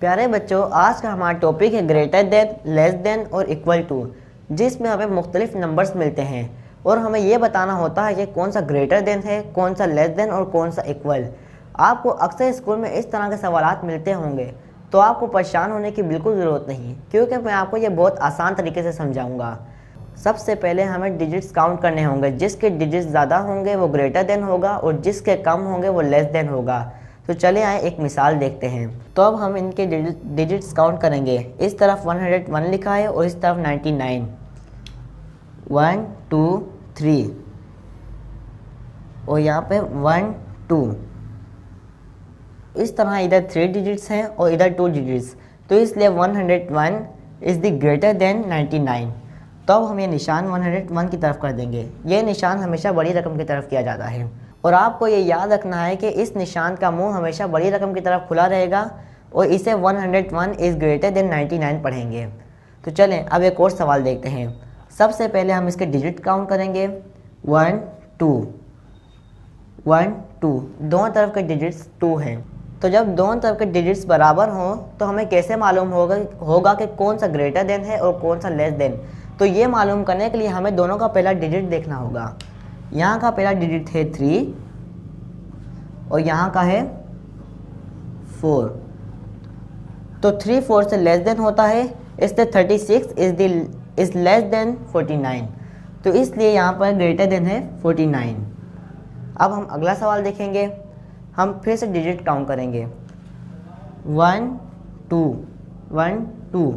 प्यारे बच्चों, आज का हमारा टॉपिक है ग्रेटर देन, लेस देन और इक्वल टू, जिसमें हमें मुख्तलिफ नंबर्स मिलते हैं और हमें ये बताना होता है कि कौन सा ग्रेटर देन है, कौन सा लेस देन और कौन सा इक्वल। आपको अक्सर स्कूल में इस तरह के सवालात मिलते होंगे, तो आपको परेशान होने की बिल्कुल ज़रूरत नहीं, क्योंकि मैं आपको ये बहुत आसान तरीके से समझाऊँगा। सबसे पहले हमें डिजिट्स काउंट करने होंगे। जिसके डिजिट्स ज़्यादा होंगे वो ग्रेटर देन होगा और जिसके कम होंगे वो लेस देन होगा। तो चले आए एक मिसाल देखते हैं। तो अब हम इनके डिजिट्स काउंट करेंगे। इस तरफ 101 लिखा है और इस तरफ 99। 1 2 3 और यहाँ पे 1 2। इस तरह इधर 3 डिजिट्स हैं और इधर 2 डिजिट्स, तो इसलिए 101 इज़ द ग्रेटर देन 99। तो अब हम ये निशान 101 की तरफ कर देंगे। ये निशान हमेशा बड़ी रकम की तरफ किया जाता है और आपको ये याद रखना है कि इस निशान का मुंह हमेशा बड़ी रकम की तरफ खुला रहेगा और इसे 101 इज़ ग्रेटर देन 99 पढ़ेंगे। तो चलें अब एक और सवाल देखते हैं। सबसे पहले हम इसके डिजिट काउंट करेंगे। 1 2 1 2। दोनों तरफ के डिजिट्स 2 हैं। तो जब दोनों तरफ के डिजिट्स बराबर हों तो हमें कैसे मालूम होगा कि कौन सा ग्रेटर देन है और कौन सा लेस देन। तो ये मालूम करने के लिए हमें दोनों का पहला डिजिट देखना होगा। यहाँ का पहला डिजिट है 3 और यहाँ का है 4। तो 3 4 से लेस देन होता है, इसलिए 36 इज़ लेस देन 49। तो इसलिए यहाँ पर ग्रेटर देन है 49। अब हम अगला सवाल देखेंगे। हम फिर से डिजिट काउंट करेंगे। 1 2 1 2।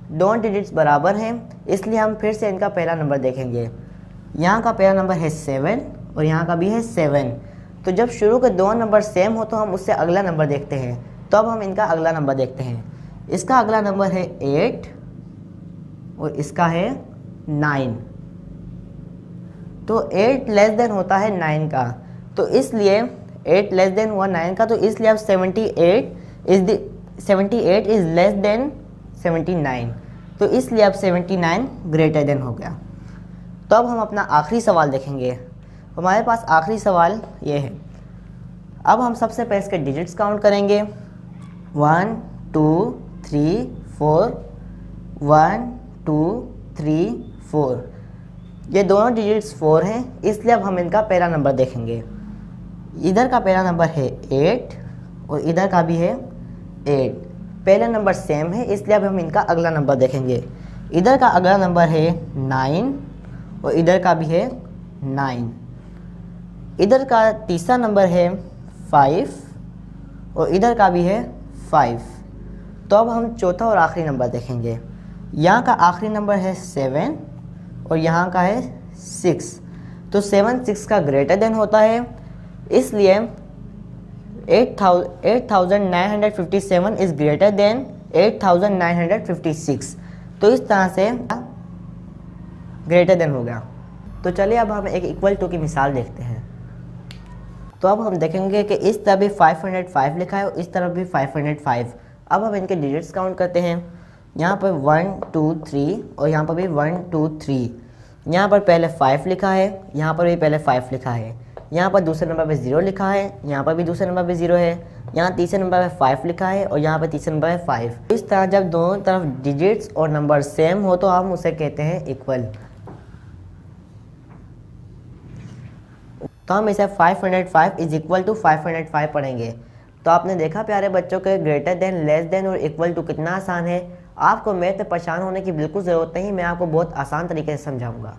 दोनों डिजिट्स बराबर हैं, इसलिए हम फिर से इनका पहला नंबर देखेंगे। यहाँ का पहला नंबर है 7 और यहाँ का भी है 7। तो जब शुरू के दो नंबर सेम हो तो हम उससे अगला नंबर देखते हैं। तो अब हम इनका अगला नंबर देखते हैं। इसका अगला नंबर है 8 और इसका है 9। तो 8 लेस देन होता है 9 का, तो इसलिए 8 लेस देन हुआ 9 का, तो इसलिए अब 78 इज़ लेस देन 79। तो इसलिए अब 79 ग्रेटर देन हो गया। तो अब हम अपना आखिरी सवाल देखेंगे। हमारे पास आखिरी सवाल ये है। अब हम सबसे पहले इसके डिजिट्स काउंट करेंगे। 1 2 3 4 1 2 3 4। ये दोनों डिजिट्स 4 हैं, इसलिए अब हम इनका पहला नंबर देखेंगे। इधर का पहला नंबर है 8 और इधर का भी है 8। पहला नंबर सेम है, इसलिए अब हम इनका अगला नंबर देखेंगे। इधर का अगला नंबर है 9 और इधर का भी है 9। इधर का तीसरा नंबर है 5 और इधर का भी है 5। तो अब हम चौथा और आखिरी नंबर देखेंगे। यहाँ का आखिरी नंबर है 7 और यहाँ का है 6। तो 7 6 का ग्रेटर देन होता है, इसलिए 8957 इज़ ग्रेटर देन 8956। तो इस तरह से ग्रेटर देन हो गया। तो चलिए अब हम एक इक्वल टू की मिसाल देखते हैं। तो अब हम देखेंगे कि इस तरफ भी 505 लिखा है और इस तरफ भी 505। अब हम इनके डिजिट्स काउंट करते हैं। यहाँ पर 1 2 3 और यहाँ पर भी 1 2 3। यहाँ पर पहले 5 लिखा है, यहाँ पर भी पहले 5 लिखा है, यहाँ पर दूसरे नंबर पे 0 लिखा है, यहाँ पर भी दूसरे नंबर पे 0 है, यहाँ तीसरे नंबर पे 5 लिखा है और यहाँ पर तीसरे नंबर पे 5। इस तरह जब दोनों तरफ डिजिट्स और नंबर सेम हो तो हम उसे कहते हैं इक्वल। तो हम इसे 505 इज इक्वल टू 505 पढ़ेंगे। तो आपने देखा प्यारे बच्चों के ग्रेटर देन, लेस देन और इक्वल टू कितना आसान है। आपको मैथ में परेशान होने की बिल्कुल ज़रूरत नहीं, मैं आपको बहुत आसान तरीके से समझाऊंगा।